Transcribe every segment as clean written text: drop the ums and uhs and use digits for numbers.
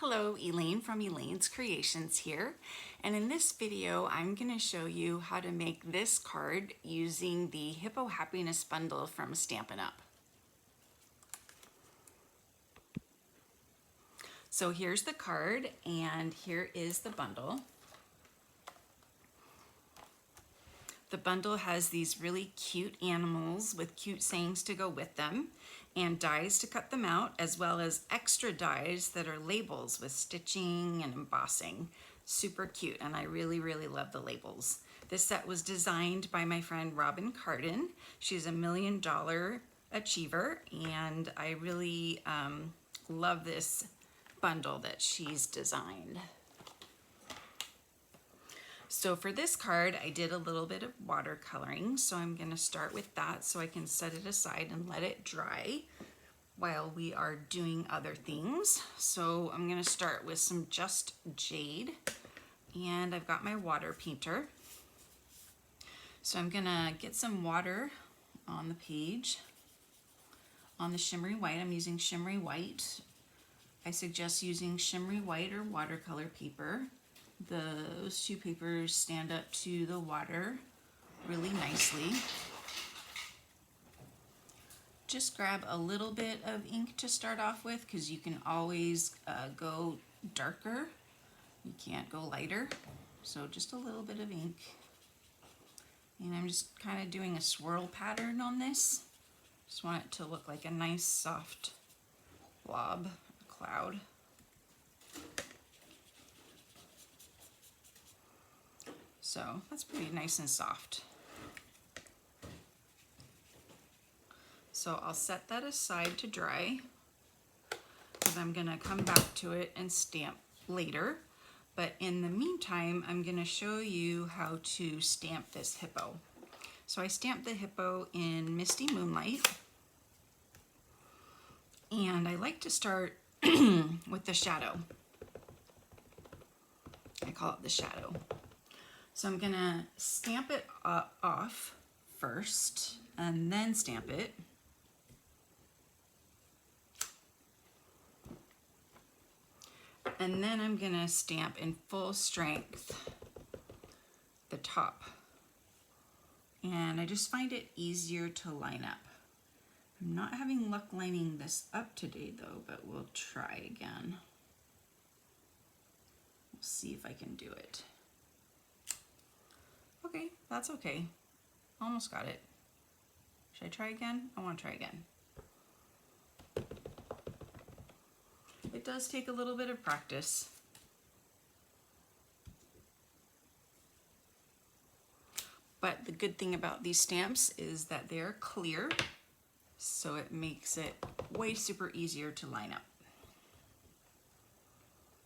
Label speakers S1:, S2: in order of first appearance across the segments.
S1: Hello, Elaine from Elaine's Creations here, and in this video I'm going to show you how to make this card using the Hippo Happiness bundle from Stampin' Up. So here's the card and here is the bundle. The bundle has these really cute animals with cute sayings to go with them and dies to cut them out, as well as extra dies that are labels with stitching and embossing. Super cute, and I really love the labels. This set was designed by my friend Robin Cardin. She's a $1 million achiever, and I really love this bundle that she's designed. So for this card, I did a little bit of watercoloring, so I'm going to start with that so I can set it aside and let it dry while we are doing other things. So I'm going to start with some Just Jade, and I've got my water painter. So I'm going to get some water on the page. On the shimmery white, I'm using shimmery white. I suggest using shimmery white or watercolor paper. Those two papers stand up to the water really nicely. Just grab a little bit of ink to start off with, because you can always go darker. You can't go lighter. So just a little bit of ink. And I'm just kind of doing a swirl pattern on this. Just want it to look like a nice soft blob, cloud. So that's pretty nice and soft. So I'll set that aside to dry, because I'm going to come back to it and stamp later. But in the meantime, I'm going to show you how to stamp this hippo. So I stamped the hippo in Misty Moonlight, and I like to start with the shadow. I call it the shadow. So I'm gonna stamp it off first and then stamp it. And then I'm gonna stamp in full strength the top. And I just find it easier to line up. I'm not having luck lining this up today though, but we'll try again. We'll see if I can do it. Okay, that's okay. Almost got it. Should I try again? I want to try again. It does take a little bit of practice. But the good thing about these stamps is that they're clear, so it makes it way super easier to line up.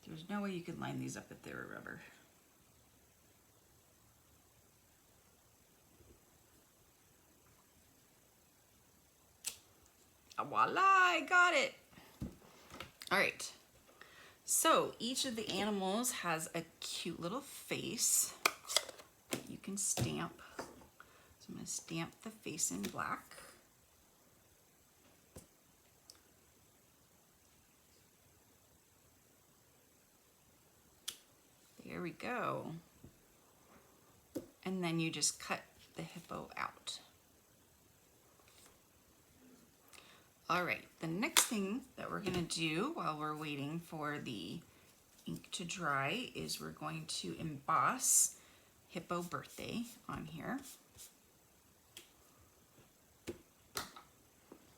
S1: There's no way you could line these up if they were rubber. Voila, I got it. All right, so each of the animals has a cute little face that you can stamp. So I'm going to stamp the face in black. There we go. And then you just cut the hippo out. All right, the next thing that we're gonna do while we're waiting for the ink to dry is we're going to emboss Hippo Birthday on here.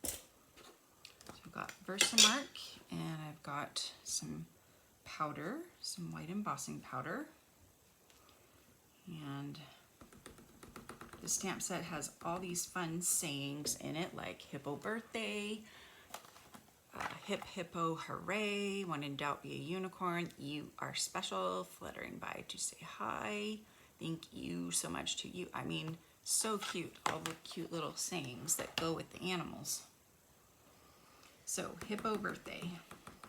S1: So I've got Versamark, and I've got some powder, some white embossing powder. And the stamp set has all these fun sayings in it, like Hippo Birthday, Hip Hippo Hooray, when in doubt be a unicorn, you are special, fluttering by to say hi, thank you so much to you. I mean, so cute, all the cute little sayings that go with the animals. So Hippo Birthday,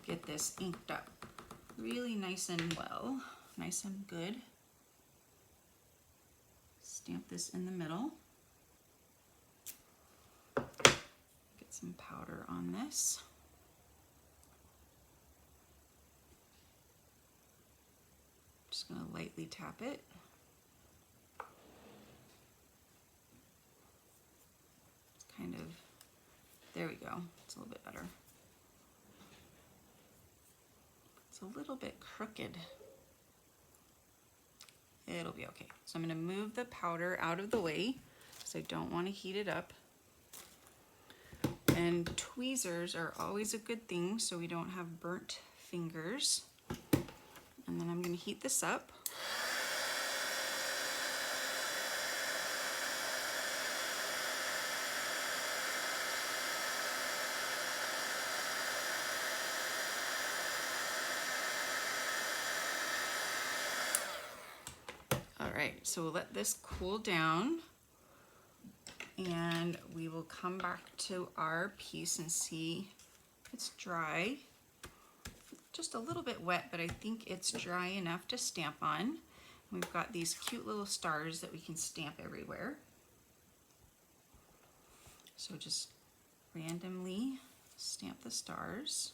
S1: get this inked up really nice and well, nice and good. Stamp this in the middle. Get some powder on this. Just gonna lightly tap it. Kind of, there we go. It's a little bit better. It's a little bit crooked. It'll be okay. So I'm gonna move the powder out of the way because I don't want to heat it up. And tweezers are always a good thing so we don't have burnt fingers. And then I'm gonna heat this up. All right, so we'll let this cool down and we will come back to our piece and see if it's dry. Just a little bit wet, but I think it's dry enough to stamp on. We've got these cute little stars that we can stamp everywhere. So just randomly stamp the stars.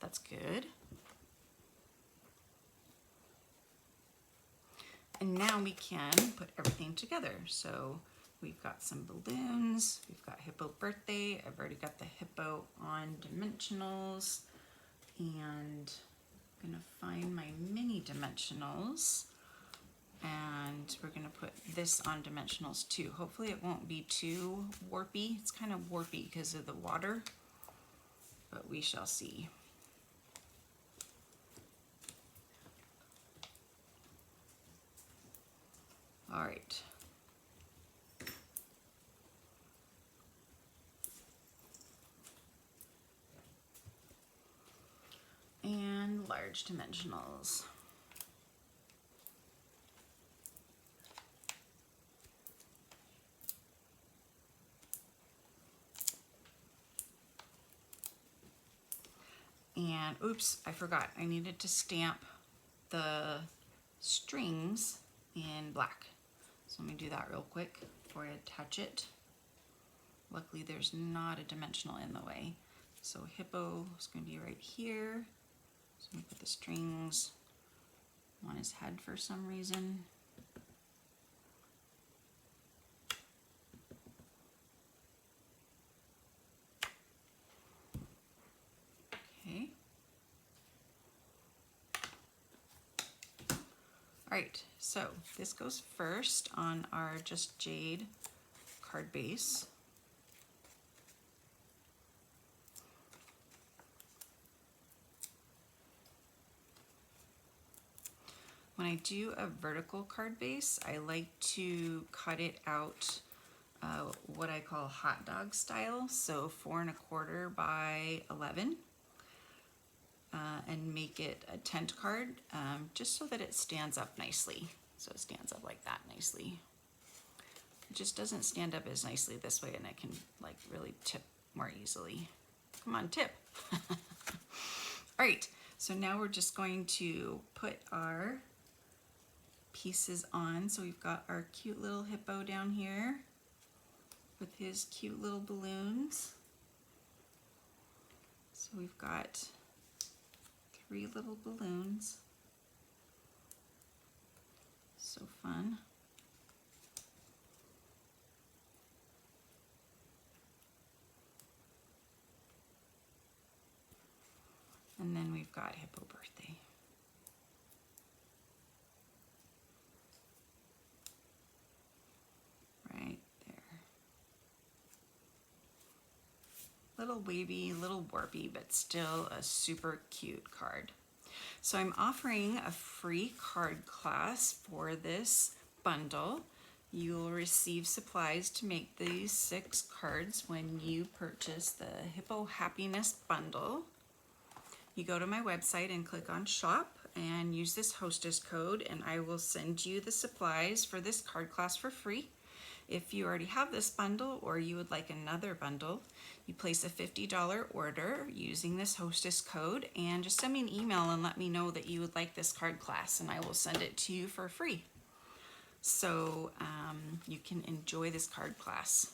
S1: That's good. And now we can put everything together. So we've got some balloons, we've got Hippo birthday, I've already got the hippo on dimensionals, and I'm gonna find my mini dimensionals, and we're gonna put this on dimensionals too. Hopefully it won't be too warpy. It's kind of warpy because of the water, but we shall see. All right. And large dimensionals. And oops, I forgot. I needed to stamp the strings in black. So let me do that real quick before I attach it. Luckily there's not a dimensional in the way. So hippo is going to be right here. So I'm going to put the strings on his head for some reason. Okay. All right, so this goes first on our Just Jade card base. When I do a vertical card base, I like to cut it out what I call hot dog style, so 4 1/4 by 11. And make it a tent card just so that it stands up nicely. So it stands up like that nicely. It just doesn't stand up as nicely this way, and I can like really tip more easily. Come on, tip. All right, so now we're just going to put our pieces on. So we've got our cute little hippo down here with his cute little balloons. So we've got 3 little balloons. So fun. And then we've got Hippo birthday. Right there. Little wavy, little warpy, but still a super cute card. So I'm offering a free card class for this bundle. You'll receive supplies to make these 6 cards when you purchase the Hippo Happiness bundle. You go to my website and click on shop and use this hostess code, and I will send you the supplies for this card class for free. If you already have this bundle or you would like another bundle, you place a $50 order using this hostess code and just send me an email and let me know that you would like this card class and I will send it to you for free. So you can enjoy this card class.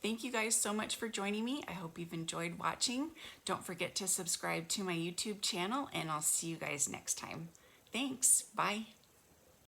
S1: Thank you guys so much for joining me. I hope you've enjoyed watching. Don't forget to subscribe to my YouTube channel and I'll see you guys next time. Thanks. Bye.